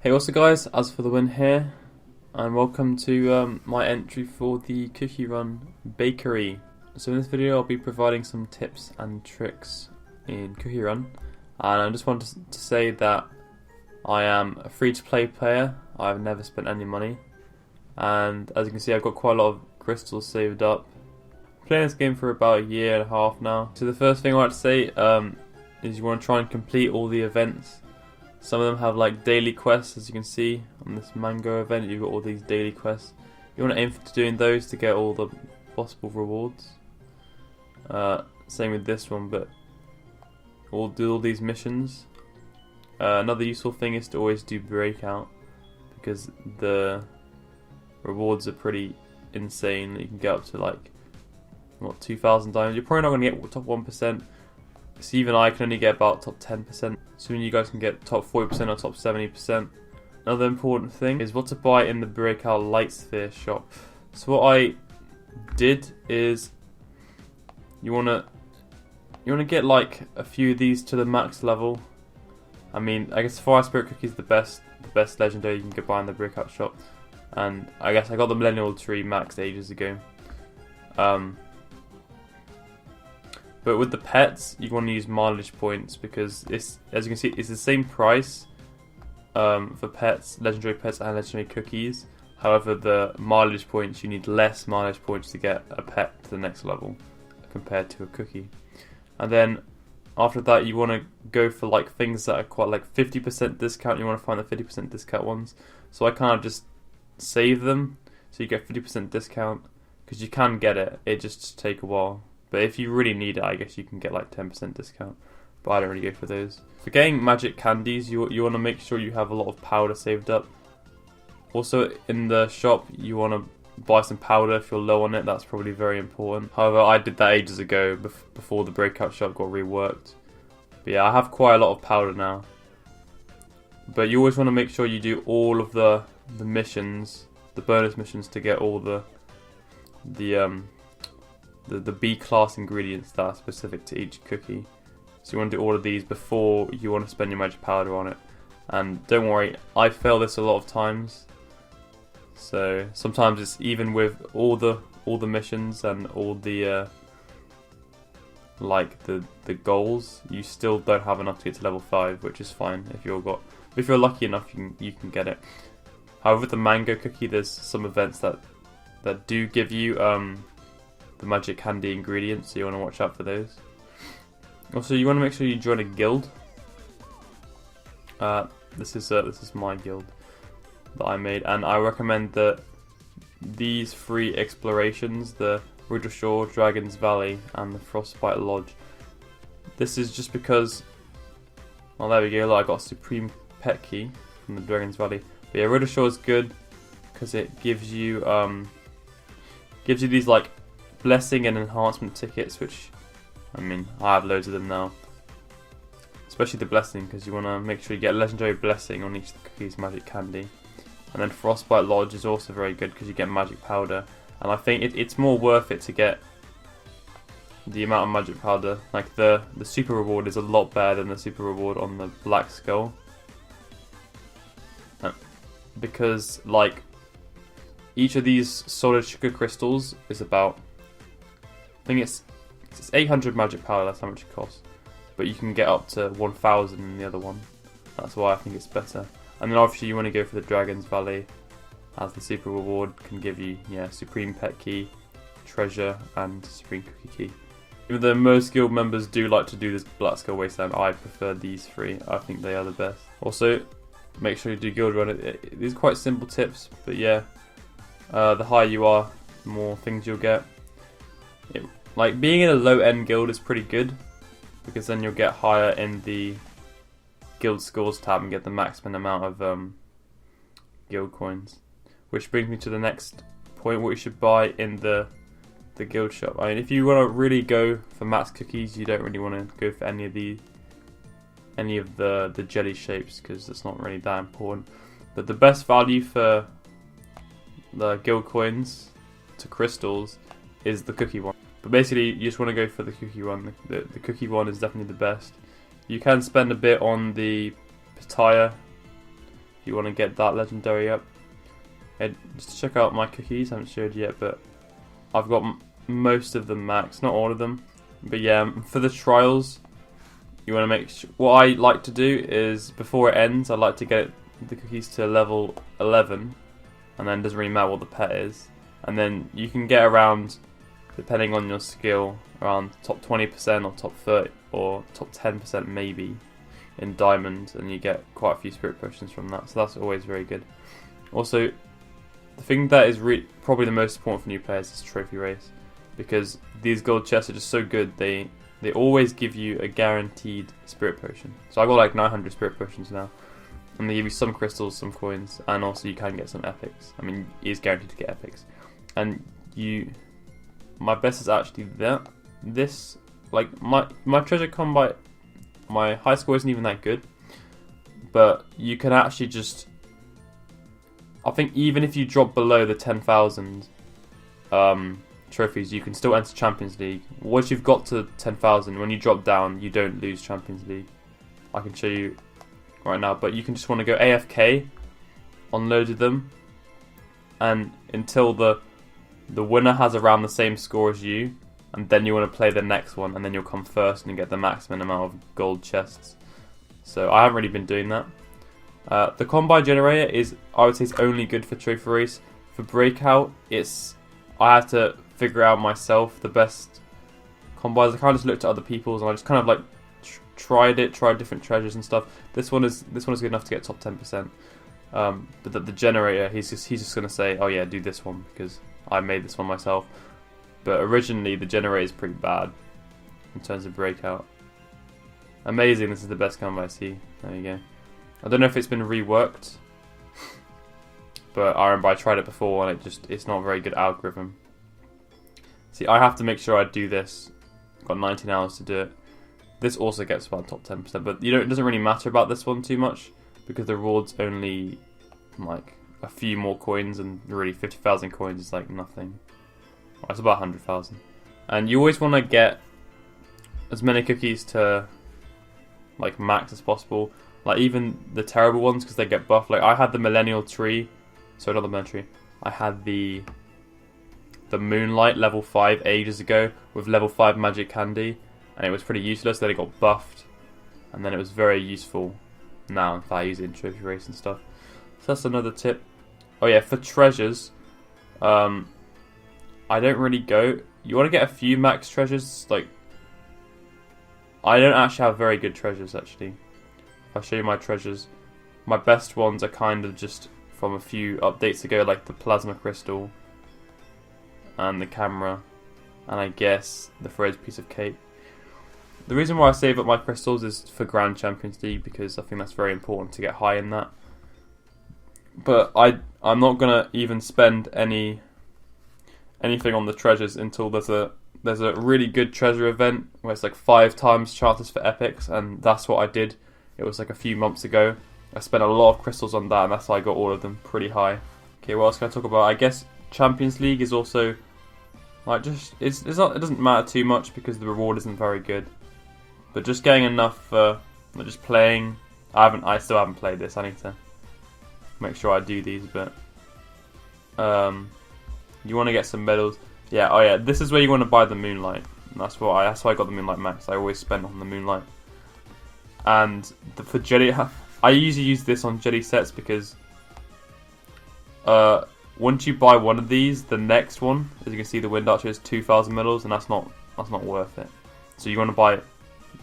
Hey, what's up guys, as for the win here, and welcome to my entry for the cookie run bakery. So in this video I'll be providing some tips and tricks in cookie run, and I just wanted to say that I am a free-to-play player. I've never spent any money, and as you can see I've got quite a lot of crystals saved up. Playing this game for about a year and a half now. So the first thing I want to say is you want to try and complete all the events. Some of them have like daily quests, as you can see on this mango event. You've got all these daily quests. You want to aim for doing those to get all the possible rewards. Same with this one, but we'll do all these missions. Another useful thing is to always do Breakout, because the rewards are pretty insane. You can get up to like, what, 2,000 diamonds. You're probably not going to get top 1%. So even I can only get about top 10%. Soon you guys can get top 40% or top 70%. Another important thing is what to buy in the Breakout Light Sphere shop. So what I did is you wanna get like a few of these to the max level. I mean, I guess Fire Spirit Cookie is the best legendary you can get buy in the Breakout shop. And I guess I got the Millennial Tree maxed ages ago. But with the pets, you want to use mileage points, because it's, as you can see, it's the same price for pets, legendary pets and legendary cookies. However, the mileage points, you need less mileage points to get a pet to the next level compared to a cookie. And then after that, you want to go for like things that are quite like 50% discount. You want to find the 50% discount ones. So I kind of just save them so you get 50% discount, because you can get it. It just take a while. But if you really need it, I guess you can get like 10% discount. But I don't really go for those. For getting magic candies, you want to make sure you have a lot of powder saved up. Also in the shop, you want to buy some powder if you're low on it. That's probably very important. However, I did that ages ago before the Breakout shop got reworked. But yeah, I have quite a lot of powder now. But you always want to make sure you do all of the missions, the bonus missions, to get all the B class ingredients that are specific to each cookie. So you want to do all of these before you want to spend your magic powder on it. And don't worry, I fail this a lot of times. So sometimes it's even with all the missions and all the the goals, you still don't have enough to get to level 5, which is fine. If you're lucky enough, you can get it. However, with the mango cookie, there's some events that do give you the magic candy ingredients, so you want to watch out for those. Also, you want to make sure you join a guild. This is my guild that I made, and I recommend that these 3 explorations, the Riddle Shore, Dragon's Valley, and the Frostbite Lodge. This is just because, well, there we go. Look, I got a Supreme Pet Key from the Dragon's Valley. But yeah, Riddle Shore is good because it gives you these like blessing and enhancement tickets, which, I mean, I have loads of them now. Especially the blessing, because you want to make sure you get a legendary blessing on each of the cookies' magic candy. And then Frostbite Lodge is also very good because you get magic powder. And I think it's more worth it to get the amount of magic powder. Like the super reward is a lot better than the super reward on the Black Skull. Because like each of these solid sugar crystals is about, I think it's 800 magic powder. That's how much it costs. But you can get up to 1,000 in the other one. That's why I think it's better. And then obviously you want to go for the Dragon's Valley, as the super reward can give you, yeah, Supreme Pet Key, Treasure, and Supreme Cookie Key. Even though most guild members do like to do this Black Skull Wasteland, I prefer these 3. I think they are the best. Also, make sure you do guild run. These are quite simple tips, but yeah, the higher you are, the more things you'll get. Like being in a low end guild is pretty good, because then you'll get higher in the guild scores tab and get the maximum amount of guild coins. Which brings me to the next point: what you should buy in the guild shop. I mean, if you want to really go for max cookies, you don't really want to go for any of the jelly shapes, because it's not really that important. But the best value for the guild coins to crystals is the cookie one. But basically, you just want to go for the cookie one. The cookie one is definitely the best. You can spend a bit on the pitaya. you want to get that legendary up. Just check out my cookies. I haven't showed you yet, but I've got most of them max, not all of them. But yeah, for the trials, you want to make sure. What I like to do is before it ends, I like to get the cookies to level 11, and then it doesn't really matter what the pet is. And then you can get around, depending on your skill, around top 20% or top 30 or top 10% maybe in diamond, and you get quite a few spirit potions from that. So that's always very good. Also, the thing that is probably the most important for new players is trophy race, because these gold chests are just so good. They always give you a guaranteed spirit potion. So I got like 900 spirit potions now, and they give you some crystals, some coins, and also you can get some epics. I mean, it is guaranteed to get epics. And my best is actually this, like my treasure combat, my high score isn't even that good, but you can actually just, I think even if you drop below the 10,000 trophies, you can still enter Champions League. Once you've got to 10,000, when you drop down, you don't lose Champions League. I can show you right now, but you can just want to go AFK on loads of them, and until the winner has around the same score as you, and then you want to play the next one, and then you'll come first and get the maximum amount of gold chests. So I haven't really been doing that. The combine generator is, I would say, it's only good for trophy race. For breakout, I had to figure out myself the best combines. I kind of just looked at other people's, and I just kind of like tried different treasures and stuff. This one is good enough to get top 10%. But the generator, he's just gonna say, oh yeah, do this one because I made this one myself. But originally the generator is pretty bad in terms of breakout. Amazing, this is the best combo I see. There you go. I don't know if it's been reworked, but I remember I tried it before and it's not a very good algorithm. See, I have to make sure I do this. I've got 19 hours to do it. This also gets about top 10%, but it doesn't really matter about this one too much because the reward's only like a few more coins, and really 50,000 coins is like nothing. Well, it's about 100,000. And you always want to get as many cookies to like max as possible. Like even the terrible ones, because they get buffed. Like I had the millennial tree, sorry, not the millennial tree. I had the moonlight level 5 ages ago with level 5 magic candy, and it was pretty useless. Then it got buffed, and then it was very useful now if I use it in trophy race and stuff. So that's another tip. Oh yeah, for treasures, I don't really go. You want to get a few max treasures. Like I don't actually have very good treasures actually. If I show you my treasures, my best ones are kind of just from a few updates ago, like the plasma crystal and the camera, and I guess the frozen piece of cake. The reason why I save up my crystals is for Grand Champions League, because I think that's very important to get high in that. But I'm not gonna even spend anything on the treasures until there's a really good treasure event where it's like 5 times chances for epics, and that's what I did. It was like a few months ago. I spent a lot of crystals on that, and that's how I got all of them pretty high. Okay, what else can I talk about? I guess Champions League is also like it doesn't matter too much because the reward isn't very good. But just getting enough for just playing. I still haven't played this. I need to make sure I do these, but you want to get some medals. Yeah, oh yeah, this is where you want to buy the moonlight. And that's why I got the moonlight max. I always spend on the moonlight. And for jelly, I usually use this on jelly sets because once you buy one of these, the next one, as you can see, the wind archer is 2,000 medals, and that's not worth it. So you want to buy it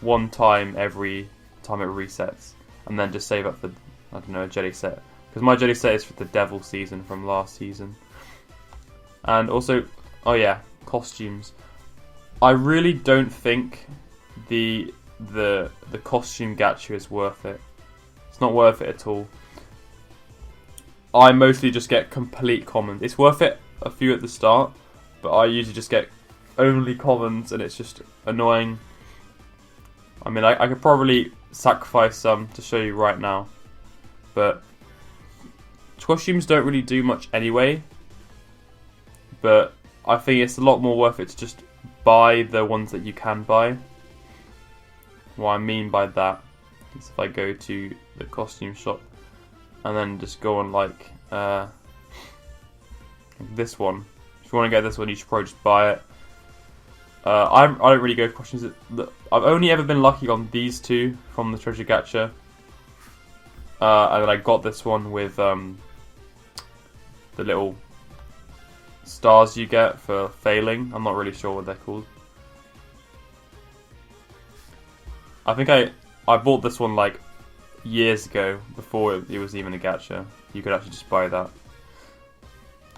one time every time it resets, and then just save up for, I don't know, a jelly set. Because my jelly set is for the devil season from last season. And also, oh yeah, costumes. I really don't think the costume gacha is worth it. It's not worth it at all. I mostly just get complete commons. It's worth it a few at the start, but I usually just get only commons, and it's just annoying. I mean, I could probably sacrifice some to show you right now, but costumes don't really do much anyway. But I think it's a lot more worth it to just buy the ones that you can buy. What I mean by that is if I go to the costume shop, and then just go on like this one. If you want to get this one, you should probably just buy it. I don't really go for questions. I've only ever been lucky on these two from the treasure gacha. And then I got this one with the little stars you get for failing. I'm not really sure what they're called. I think I bought this one like years ago, before it was even a gacha. You could actually just buy that.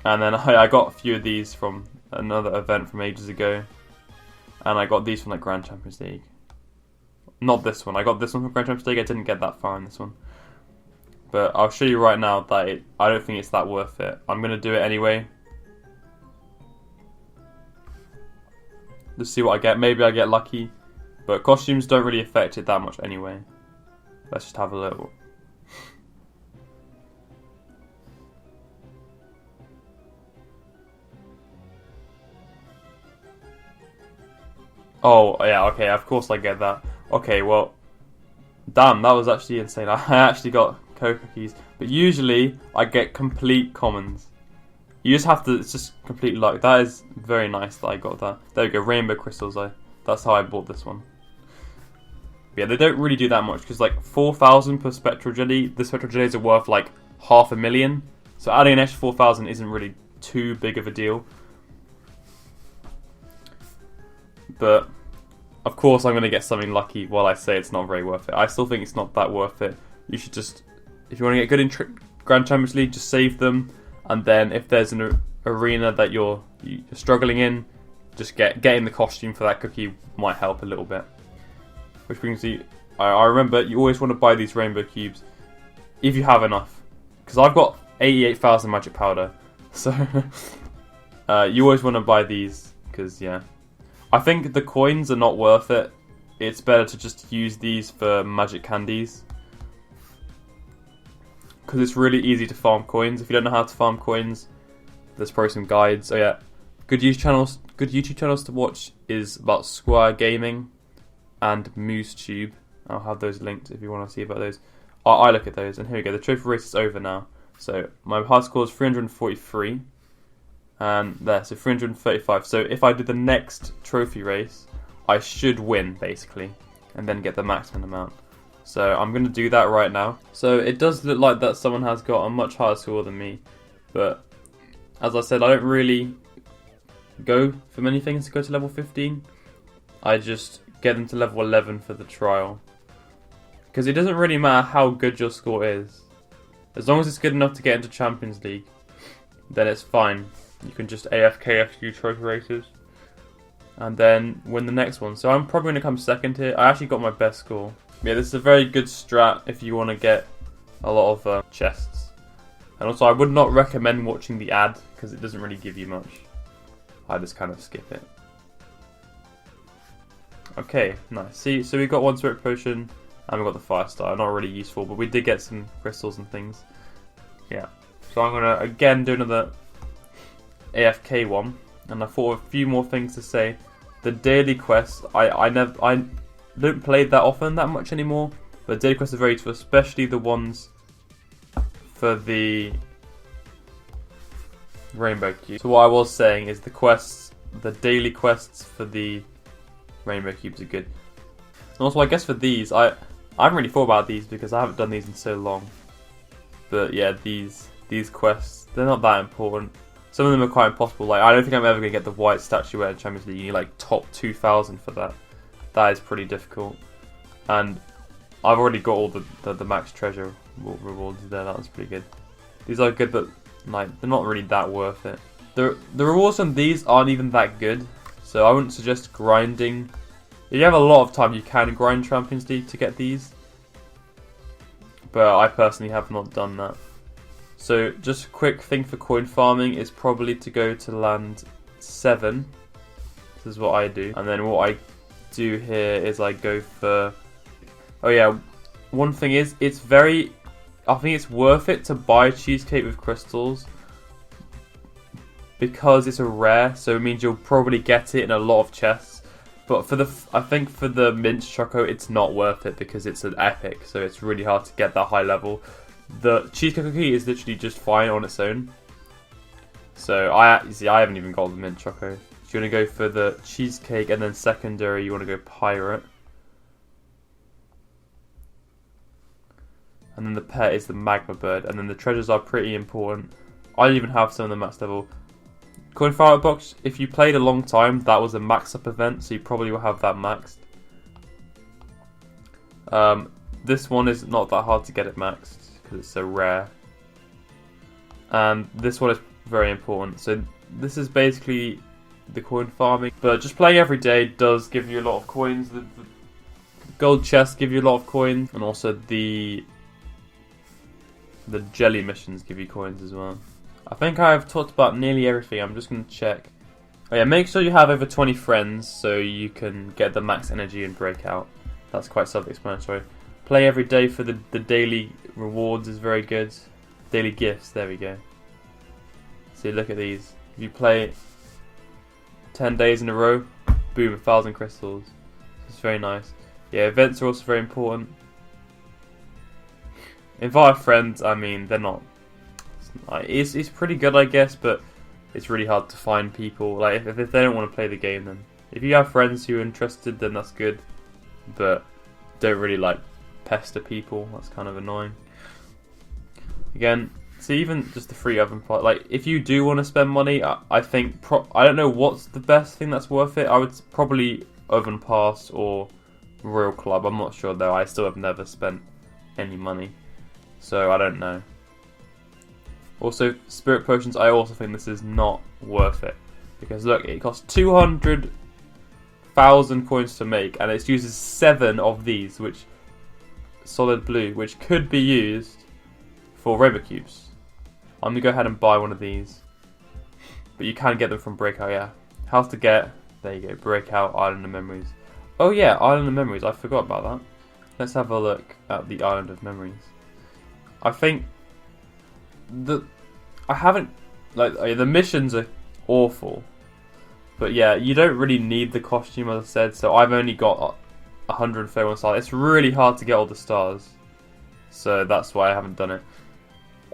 And then I got a few of these from another event from ages ago. And I got these from like Grand Champions League. Not this one. I got this one from Grand Champions League. I didn't get that far in this one. But I'll show you right now that I don't think it's that worth it. I'm going to do it anyway. Let's see what I get. Maybe I get lucky. But costumes don't really affect it that much anyway. Let's just have a little. Oh, yeah, okay, of course I get that. Okay, well, damn, that was actually insane. I actually got cookies, but usually I get complete commons. You just have to, it's just complete luck. That is very nice that I got that. There we go, rainbow crystals. That's how I bought this one. But yeah, they don't really do that much, because like 4,000 per spectral jelly, the spectral jellies are worth like 500,000. So adding an extra 4,000 isn't really too big of a deal. But of course I'm going to get something lucky while I say it's not very worth it. I still think it's not that worth it. You should just, if you want to get good in Grand Champions League, just save them. And then if there's an arena that you're struggling in, just getting the costume for that cookie might help a little bit. Which brings me, I remember you always want to buy these rainbow cubes if you have enough. Because I've got 88,000 magic powder. So you always want to buy these because, yeah. I think the coins are not worth it. It's better to just use these for magic candies. Because it's really easy to farm coins. If you don't know how to farm coins, there's probably some guides. Oh yeah, good YouTube channels to watch is about Square Gaming and MooseTube. I'll have those linked if you want to see about those. I look at those, and here we go. The trophy race is over now. So my high score is 343. And there, so 335. So if I do the next trophy race, I should win, basically. And then get the maximum amount. So I'm going to do that right now. So it does look like that someone has got a much higher score than me. But as I said, I don't really go for many things to go to level 15. I just get them to level 11 for the trial. Because it doesn't really matter how good your score is. As long as it's good enough to get into Champions League, then it's fine. You can just AFK a few trophy races and then win the next one. So I'm probably going to come second here. I actually got my best score. Yeah, this is a very good strat if you want to get a lot of chests. And also I would not recommend watching the ad because it doesn't really give you much. I just kind of skip it. Okay, nice. See, so we got one spirit potion and we got the fire star. Not really useful, but we did get some crystals and things. Yeah. So I'm going to again do another AFK one, and I thought of a few more things to say. The daily quests, I don't play that often that much anymore, but daily quests are very useful, especially the ones for the rainbow cube. So what I was saying is the daily quests for the rainbow cubes are good. And also I guess for these, I haven't really thought about these because I haven't done these in so long. But yeah, these quests, they're not that important. Some of them are quite impossible. Like, I don't think I'm ever going to get the white statuette in Champions League. You need like top 2,000 for that. That is pretty difficult. And I've already got all the max treasure rewards there. That was pretty good. These are good, but like they're not really that worth it. The rewards on these aren't even that good. So I wouldn't suggest grinding. If you have a lot of time, you can grind Champions League to get these. But I personally have not done that. So just a quick thing for coin farming is probably to go to land 7. This is what I do. And then what I do here is I go for... Oh yeah, one thing is, I think it's worth it to buy cheesecake with crystals. Because it's a rare, so it means you'll probably get it in a lot of chests. But I think for the mint choco, it's not worth it because it's an epic. So it's really hard to get that high level. The cheesecake cookie is literally just fine on its own. So I haven't even got the mint choco. If you want to go for the cheesecake and then secondary, you want to go pirate. And then the pet is the magma bird. And then the treasures are pretty important. I don't even have some of the max level. Coin Fire Box, if you played a long time, that was a max up event, so you probably will have that maxed. This one is not that hard to get it maxed, because it's so rare. And this one is very important. So this is basically the coin farming. But just playing every day does give you a lot of coins. The gold chests give you a lot of coins. And also the jelly missions give you coins as well. I think I've talked about nearly everything. I'm just going to check. Oh yeah, make sure you have over 20 friends so you can get the max energy and breakout. That's quite self-explanatory. Play every day for the daily rewards is very good. Daily gifts, there we go. So look at these. If you play 10 days in a row, boom, 1,000 crystals. It's very nice. Yeah, events are also very important. Invite friends, I mean, they're not... It's pretty good, I guess, but it's really hard to find people. Like, if they don't want to play the game, then... If you have friends who are interested, then that's good. But don't really, like, pester people. That's kind of annoying. Again, see, even just the free oven part. Like, if you do want to spend money, I think... I don't know what's the best thing that's worth it. I would probably Oven Pass or Royal Club. I'm not sure, though. I still have never spent any money. So, I don't know. Also, Spirit Potions, I also think this is not worth it. Because look, it costs 200,000 coins to make, and it uses 7 of these, which... Solid blue, which could be used for Rainbow Cubes. I'm going to go ahead and buy one of these. But you can get them from Breakout, yeah. How to get... There you go, Breakout, Island of Memories. Oh yeah, Island of Memories, I forgot about that. Let's have a look at the Island of Memories. I think... I haven't... Like, the missions are awful. But yeah, you don't really need the costume, as I said, so I've only got 131 stars. It's really hard to get all the stars. So that's why I haven't done it.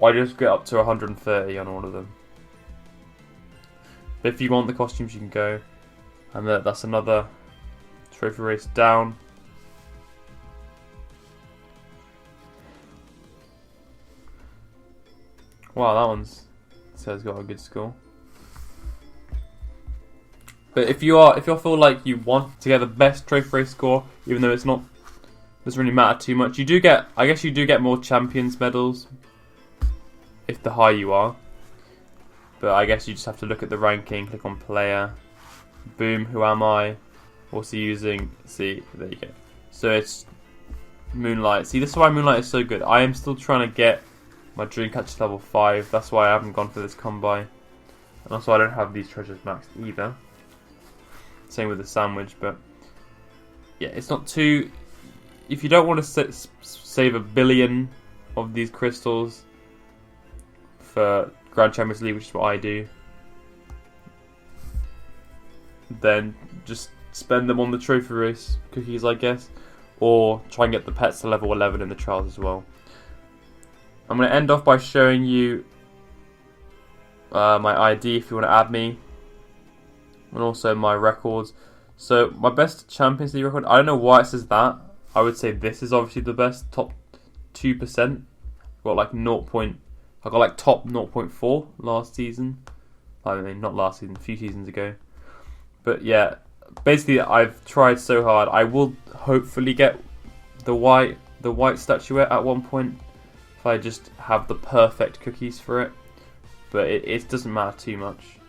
I just get up to 130 on all of them. But if you want the costumes, you can go. And that's another trophy race down. Wow, that one's says got a good score. But if you feel like you want to get the best trophy race score, even though it's not doesn't really matter too much, you do get, I guess you do get more champions medals if the higher you are. But I guess you just have to look at the ranking, click on player, boom, who am I? Also using, see, there you go. So it's Moonlight. See, this is why Moonlight is so good. I am still trying to get my Dreamcatcher level 5. That's why I haven't gone for this combine. And also I don't have these treasures maxed either. Same with the sandwich, but yeah, it's not too... If you don't want to save 1 billion of these crystals for Grand Champions League, which is what I do, then just spend them on the trophy race cookies, I guess. Or try and get the pets to level 11 in the trials as well. I'm going to end off by showing you my ID if you want to add me. And also my records. So my best Champions League record, I don't know why it says that. I would say this is obviously the best, top 2%. Got like I got like top 0.4 last season. I mean, not last season, a few seasons ago. But yeah, basically I've tried so hard. I will hopefully get the white statuette at one point if I just have the perfect cookies for it. But it doesn't matter too much.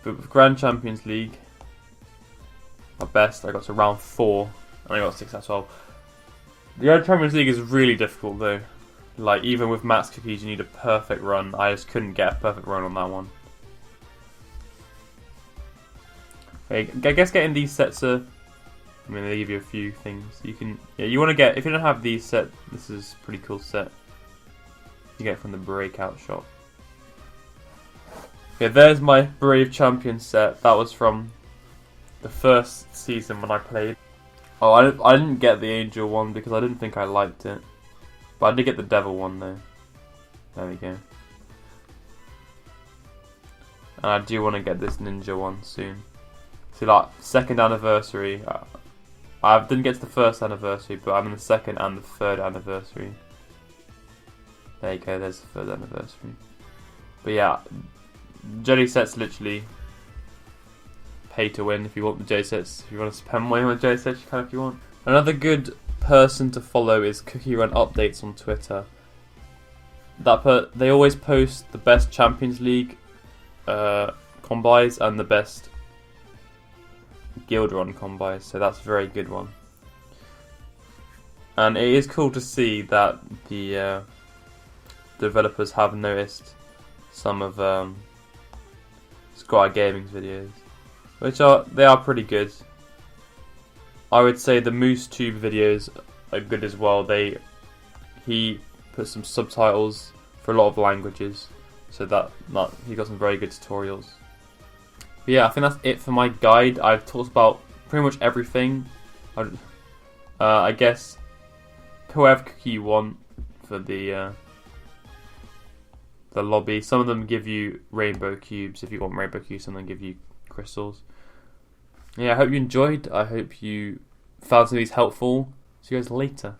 But with Grand Champions League, my best, I got to round 4 and I got 6 out of 12. The Grand Champions League is really difficult though. Like, even with max cookies, you need a perfect run. I just couldn't get a perfect run on that one. Okay, I guess getting these sets are... I mean, they give you a few things. You can... Yeah, you want to get... If you don't have these set, this is a pretty cool set. You get it from the Breakout shop. Okay, there's my Brave Champion set. That was from the first season when I played. Oh, I didn't get the Angel one because I didn't think I liked it. But I did get the devil one though. There we go. And I do want to get this ninja one soon. See, like, second anniversary. I didn't get to the first anniversary, but I'm in the second and the third anniversary. There you go, there's the third anniversary. But yeah, jelly sets literally pay to win if you want the jelly sets. If you want to spend money on jelly sets, you can if you want. Another good person to follow is Cookie Run Updates on Twitter. They always post the best Champions League combis and the best Guild Run combis, so that's a very good one. And it is cool to see that the developers have noticed some of Squire Gaming's videos, which they are pretty good. I would say the Moose Tube videos are good as well. He put some subtitles for a lot of languages, so that he got some very good tutorials. But yeah, I think that's it for my guide. I've talked about pretty much everything. I guess whoever cookie you want for the lobby. Some of them give you rainbow cubes. If you want rainbow cubes, some of them give you crystals. Yeah, I hope you enjoyed. I hope you found some of these helpful. See you guys later.